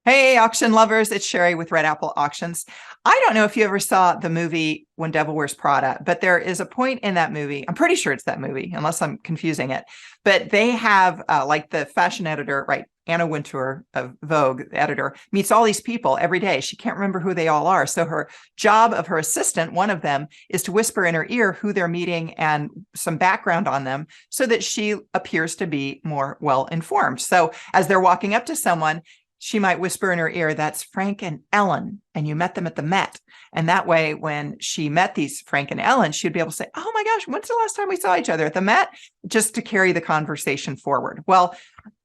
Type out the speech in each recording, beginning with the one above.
Hey, auction lovers, it's Sherry with Red Apple Auctions. I don't know if you ever saw the movie When Devil Wears Prada, but there is a point in that movie. I'm pretty sure it's that movie, unless I'm confusing it. But they have, like the fashion editor, right? Anna Wintour of Vogue, the editor, meets all these people every day. She can't remember who they all are. So her job of her assistant, one of them, is to whisper in her ear who they're meeting and some background on them so that she appears to be more well informed. So as they're walking up to someone, she might whisper in her ear, "That's Frank and Ellen, and you met them at the Met." And that way, when she met these Frank and Ellen, she'd be able to say, "Oh my gosh, when's the last time we saw each other at the Met?" Just to carry the conversation forward. Well,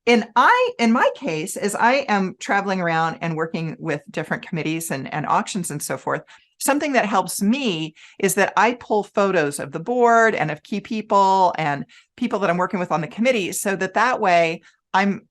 in my case, as I am traveling around and working with different committees and auctions and so forth, something that helps me is that I pull photos of the board and of key people and people that I'm working with on the committee, so that way I'm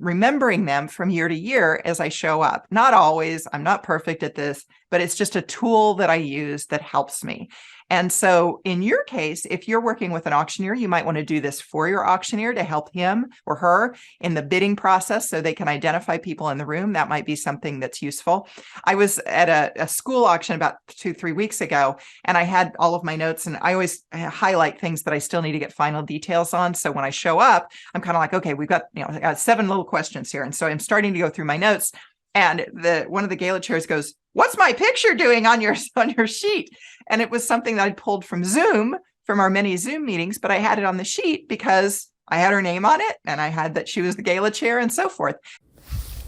remembering them from year to year as I show up. Not always, I'm not perfect at this, but it's just a tool that I use that helps me. And so in your case, if you're working with an auctioneer, you might want to do this for your auctioneer to help him or her in the bidding process so they can identify people in the room. That might be something that's useful. I was at a school auction about 2-3 weeks ago, and I had all of my notes, and I always highlight things that I still need to get final details on. So when I show up, I'm kind of like, okay, we've got, I got 7 little questions here. And so I'm starting to go through my notes, and one of the Gala Chairs goes, "What's my picture doing on your sheet?" And it was something that I pulled from Zoom, from our many Zoom meetings, but I had it on the sheet because I had her name on it, and I had that she was the Gala Chair and so forth.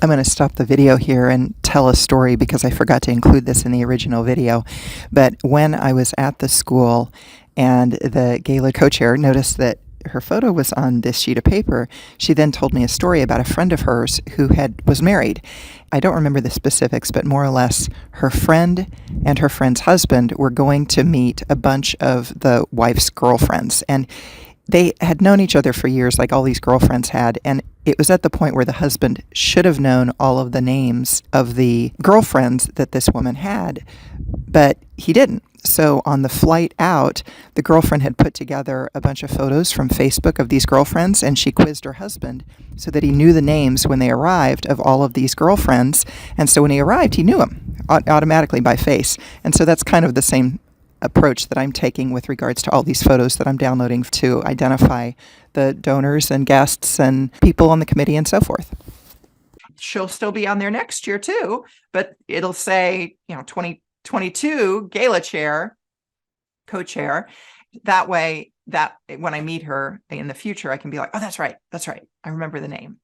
I'm going to stop the video here and tell a story because I forgot to include this in the original video. But when I was at the school and the Gala co-chair noticed that her photo was on this sheet of paper, she then told me a story about a friend of hers who was married. I don't remember the specifics, but more or less her friend and her friend's husband were going to meet a bunch of the wife's girlfriends. And they had known each other for years, like all these girlfriends had, and it was at the point where the husband should have known all of the names of the girlfriends that this woman had, but he didn't. So on the flight out, the girlfriend had put together a bunch of photos from Facebook of these girlfriends, and she quizzed her husband so that he knew the names when they arrived of all of these girlfriends. And so when he arrived, he knew them automatically by face. And so that's kind of the same approach that I'm taking with regards to all these photos that I'm downloading to identify the donors and guests and people on the committee and so forth. She'll still be on there next year too, but it'll say, 2022 Gala Chair, co-chair. That way, that when I meet her in the future, I can be like, "Oh, that's right. I remember the name."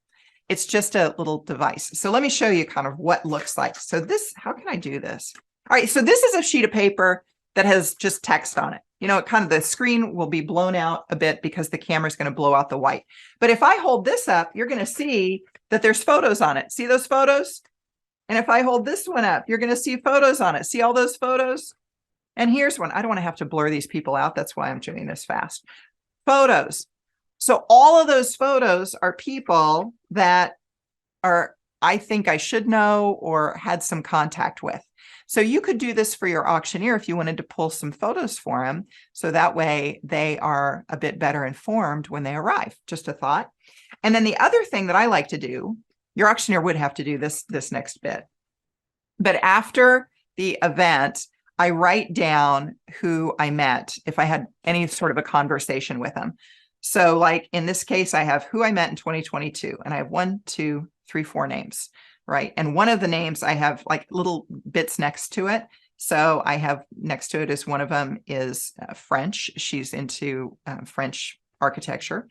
It's just a little device. So let me show you kind of what it looks like. So how can I do this? All right, so this is a sheet of paper that has just text on it. The screen will be blown out a bit because the camera is going to blow out the white. But if I hold this up, you're going to see that there's photos on it. See those photos? And if I hold this one up, you're going to see photos on it. See all those photos? And here's one. I don't want to have to blur these people out. That's why I'm doing this fast. Photos. So all of those photos are people that I think I should know or had some contact with. So you could do this for your auctioneer if you wanted to pull some photos for him. So that way they are a bit better informed when they arrive. Just a thought. And then the other thing that I like to do, your auctioneer would have to do this next bit. But after the event, I write down who I met if I had any sort of a conversation with them. So like in this case, I have who I met in 2022, and I have 1, 2, 3, 4 names, right? And one of the names I have like little bits next to it. So I have next to it is one of them is French. She's into French architecture.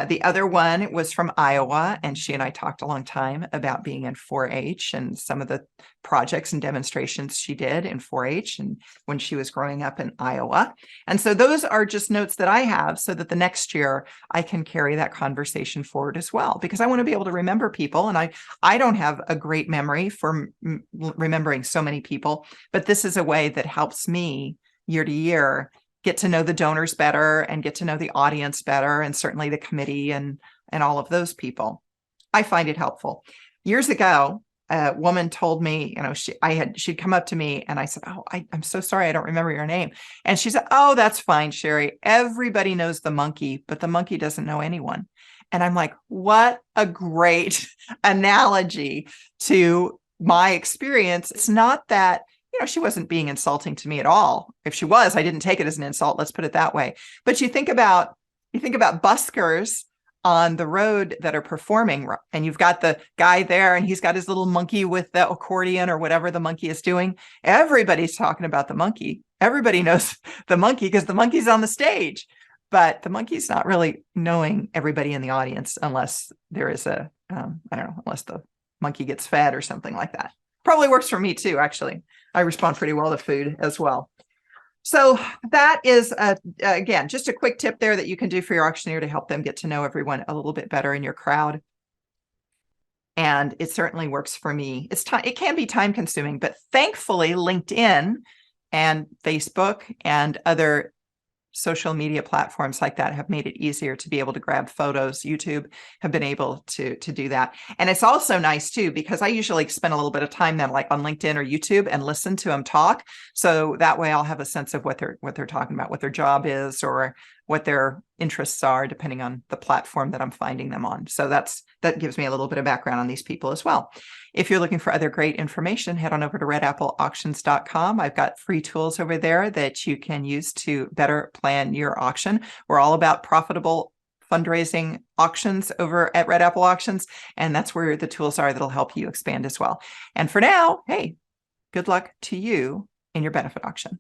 The other one was from Iowa, and she and I talked a long time about being in 4-H and some of the projects and demonstrations she did in 4-H and when she was growing up in Iowa. And so those are just notes that I have so that the next year I can carry that conversation forward as well, because I want to be able to remember people. And I don't have a great memory for remembering so many people, but this is a way that helps me year to year get to know the donors better and get to know the audience better, and certainly the committee and all of those people. I find it helpful. Years ago, a woman told me, she'd come up to me and I said, "Oh, I'm so sorry, I don't remember your name." And she said, "Oh, that's fine, Sherry. Everybody knows the monkey, but the monkey doesn't know anyone." And I'm like, what a great analogy to my experience. It's not that, she wasn't being insulting to me at all. If she was, I didn't take it as an insult. Let's put it that way. But you think about buskers on the road that are performing, and you've got the guy there and he's got his little monkey with the accordion or whatever the monkey is doing. Everybody's talking about the monkey. Everybody knows the monkey because the monkey's on the stage, but the monkey's not really knowing everybody in the audience unless there is I don't know, unless the monkey gets fed or something like that. Probably works for me too, actually. I respond pretty well to food as well. So that is, again, just a quick tip there that you can do for your auctioneer to help them get to know everyone a little bit better in your crowd. And it certainly works for me. It can be time consuming, but thankfully LinkedIn and Facebook and other social media platforms like that have made it easier to be able to grab photos. YouTube have been able to do that. And it's also nice too, because I usually spend a little bit of time then like on LinkedIn or YouTube and listen to them talk. So that way I'll have a sense of what they're talking about, what their job is or what their interests are, depending on the platform that I'm finding them on. So that gives me a little bit of background on these people as well. If you're looking for other great information, head on over to redappleauctions.com. I've got free tools over there that you can use to better plan your auction. We're all about profitable fundraising auctions over at Red Apple Auctions, and that's where the tools are that'll help you expand as well. And for now, hey, good luck to you in your benefit auction.